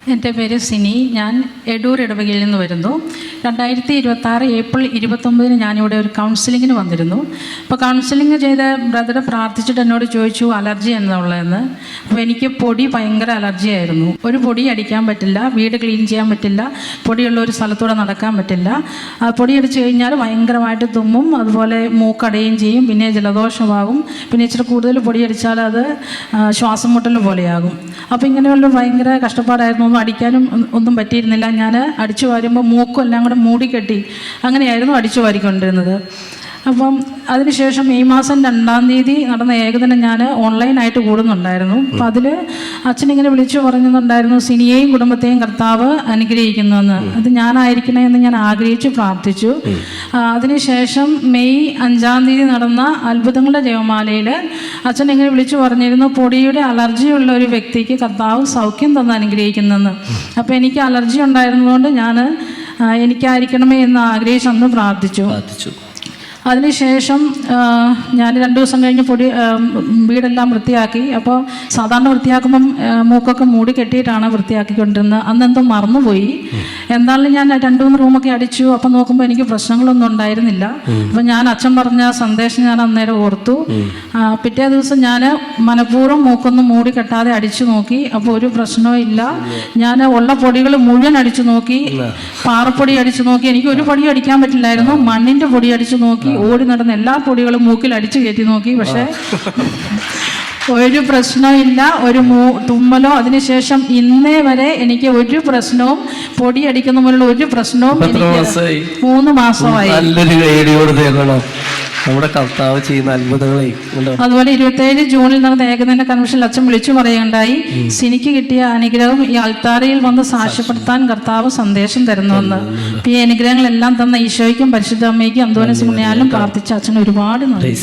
എൻ്റെ പേര് സിനി. ഞാൻ എടൂർ ഇടവകയിൽ നിന്ന് വരുന്നു. 2026 ഏപ്രിൽ 29 ഞാനിവിടെ ഒരു കൗൺസിലിങ്ങിന് വന്നിരുന്നു. അപ്പോൾ കൗൺസിലിംഗ് ചെയ്ത ബ്രദർ പ്രാർത്ഥിച്ചിട്ട് എന്നോട് ചോദിച്ചു അലർജി എന്നുള്ളതെന്ന്. അപ്പോൾ എനിക്ക് പൊടി ഭയങ്കര അലർജിയായിരുന്നു. ഒരു പൊടി അടിക്കാൻ പറ്റില്ല, വീട് ക്ലീൻ ചെയ്യാൻ പറ്റില്ല, പൊടിയുള്ള ഒരു സ്ഥലത്തൂടെ നടക്കാൻ പറ്റില്ല. പൊടി അടിച്ചു കഴിഞ്ഞാൽ ഭയങ്കരമായിട്ട് തുമ്മും, അതുപോലെ മൂക്കടയുകയും ചെയ്യും, പിന്നെ ജലദോഷമാകും, പിന്നെ ഇച്ചിരി കൂടുതൽ പൊടി അടിച്ചാൽ അത് ശ്വാസം മുട്ടൽ പോലെയാകും. അപ്പോൾ ഇങ്ങനെയുള്ള ഭയങ്കര കഷ്ടപ്പാടായിരുന്നു. ഒന്നും അടിക്കാനും ഒന്നും പറ്റിയിരുന്നില്ല. ഞാൻ അടിച്ചു വാരുമ്പോൾ മൂക്കും എല്ലാം കൂടെ മൂടിക്കെട്ടി അങ്ങനെയായിരുന്നു അടിച്ചു വാരിക്കൊണ്ടിരുന്നത്. അപ്പം അതിനുശേഷം ഈ മാസം 2-ാം തീയതി നടന്ന ഏകദിനം ഞാൻ ഓൺലൈനായിട്ട് കൂടുന്നുണ്ടായിരുന്നു. അപ്പം അതിൽ അച്ഛനിങ്ങനെ വിളിച്ചു പറഞ്ഞിട്ടുണ്ടായിരുന്നു, സിനിയെയും കുടുംബത്തെയും കർത്താവ് അനുഗ്രഹിക്കുന്നുവെന്ന്. അത് ഞാനായിരിക്കണേ എന്ന് ഞാൻ ആഗ്രഹിച്ചു പ്രാർത്ഥിച്ചു. അതിനുശേഷം മെയ് 5-ാം തീയതി നടന്ന അത്ഭുതങ്ങളുടെ ജപമാലയിൽ അച്ഛൻ ഇങ്ങനെ വിളിച്ചു പറഞ്ഞിരുന്നു, പൊടിയുടെ അലർജിയുള്ള ഒരു വ്യക്തിക്ക് കർത്താവ് സൗഖ്യം തന്ന് അനുഗ്രഹിക്കുന്നെന്ന്. അപ്പോൾ എനിക്ക് അലർജി ഉണ്ടായിരുന്നതുകൊണ്ട് ഞാൻ എനിക്കായിരിക്കണമേ എന്ന് ആഗ്രഹിച്ച് അന്ന് പ്രാർത്ഥിച്ചു. അതിനുശേഷം ഞാൻ 2 ദിവസം കഴിഞ്ഞ് വീടെല്ലാം വൃത്തിയാക്കി. അപ്പോൾ സാധാരണ വൃത്തിയാക്കുമ്പം മൂക്കൊക്കെ മൂടി കെട്ടിയിട്ടാണ് വൃത്തിയാക്കിക്കൊണ്ടിരുന്നത്. അന്നെന്തോ മറന്നുപോയി. എന്തായാലും ഞാൻ 2-3 റൂമൊക്കെ അടിച്ചു. അപ്പം നോക്കുമ്പോൾ എനിക്ക് പ്രശ്നങ്ങളൊന്നും ഉണ്ടായിരുന്നില്ല. അപ്പം ഞാൻ അച്ഛൻ പറഞ്ഞ സന്ദേശം ഞാൻ അന്നേരം ഓർത്തു. പിറ്റേ ദിവസം ഞാൻ മനഃപൂർവ്വം മൂക്കൊന്നും മൂടി കെട്ടാതെ അടിച്ചു നോക്കി. അപ്പോൾ ഒരു പ്രശ്നവും ഇല്ല. ഞാൻ ഉള്ള പൊടികൾ മുഴുവൻ അടിച്ചു നോക്കി. പാറപ്പൊടി അടിച്ചു നോക്കി. എനിക്ക് ഒരു പൊടി അടിക്കാൻ പറ്റില്ലായിരുന്നു. മണ്ണിൻ്റെ പൊടി അടിച്ചു നോക്കി. ഓടി നടന്ന എല്ലാ പൊടികളും മൂക്കിൽ അടിച്ചു കയറ്റി നോക്കി. പക്ഷേ ഒരു പ്രശ്നമില്ല, ഒരു തുമ്മലോ. അതിനുശേഷം ഇന്നേ വരെ എനിക്ക് ഒരു പ്രശ്നവും, പൊടി അടിക്കുന്ന പോലുള്ള ഒരു പ്രശ്നവും എനിക്ക് 3 മാസമായി. നമ്മുടെ കർത്താവ് ചെയ്യുന്ന അത്ഭുതങ്ങളെ. അതുപോലെ 27 ജൂണിൽ നടന്ന ഏകദിന കൺവെൻഷനിൽ അച്ഛൻ വിളിച്ചു പറയുകയുണ്ടായി, സിനിക്ക് കിട്ടിയ അനുഗ്രഹം ഈ അൾത്താരയിൽ വന്ന് സാക്ഷ്യപ്പെടുത്താൻ കർത്താവ് സന്ദേശം തരുന്നുവെന്ന്. ഈ അനുഗ്രഹങ്ങളെല്ലാം തന്ന ഈശോയ്ക്കും പരിശുദ്ധ അമ്മയ്ക്കും അന്തോണിസ് പുണ്യാലും പ്രാർത്ഥിച്ച അച്ഛൻ ഒരുപാട് നന്ദി.